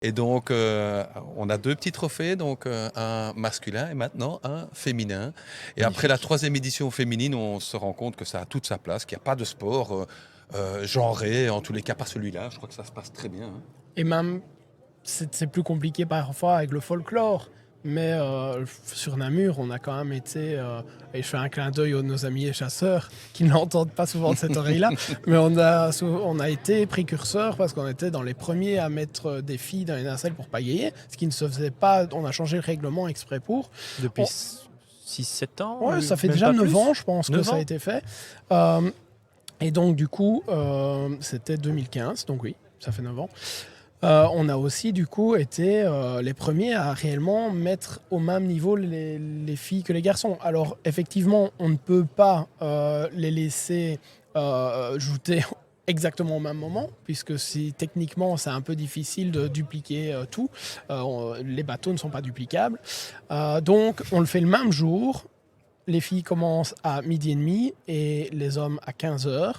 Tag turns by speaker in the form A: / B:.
A: Et donc, on a 2 petits trophées, donc un masculin et maintenant un féminin. Et après la
B: Magnifique.
A: 3e édition féminine, on se rend compte que ça a toute sa place, qu'il y a pas de sport, genré, en tous les cas pas celui-là. Je crois que ça se passe très bien, hein.
B: Et même, c'est plus compliqué parfois avec le folklore. Mais sur Namur, on a quand même été, et je fais un clin d'œil à nos amis les chasseurs qui ne l'entendent pas souvent de cette oreille-là, mais on a été précurseurs parce qu'on était dans les premiers à mettre des filles dans les nacelles pour pagayer, ce qui ne se faisait pas. On a changé le règlement exprès pour.
C: Depuis
B: On-
C: 6-7 ans,
B: ouais, ça fait
C: même
B: déjà
C: pas
B: 9
C: plus.
B: ans, je pense, que
C: 9
B: ça a
C: ans.
B: été fait. Euh, et donc, du coup, c'était 2015, donc oui, ça fait 9 ans. On a aussi du coup été les premiers à réellement mettre au même niveau les filles que les garçons. Alors effectivement, on ne peut pas les laisser jouer exactement au même moment, puisque si techniquement c'est un peu difficile de dupliquer tout, les bateaux ne sont pas duplicables. Donc on le fait le même jour. Les filles commencent à 12h30 et les hommes à 15h.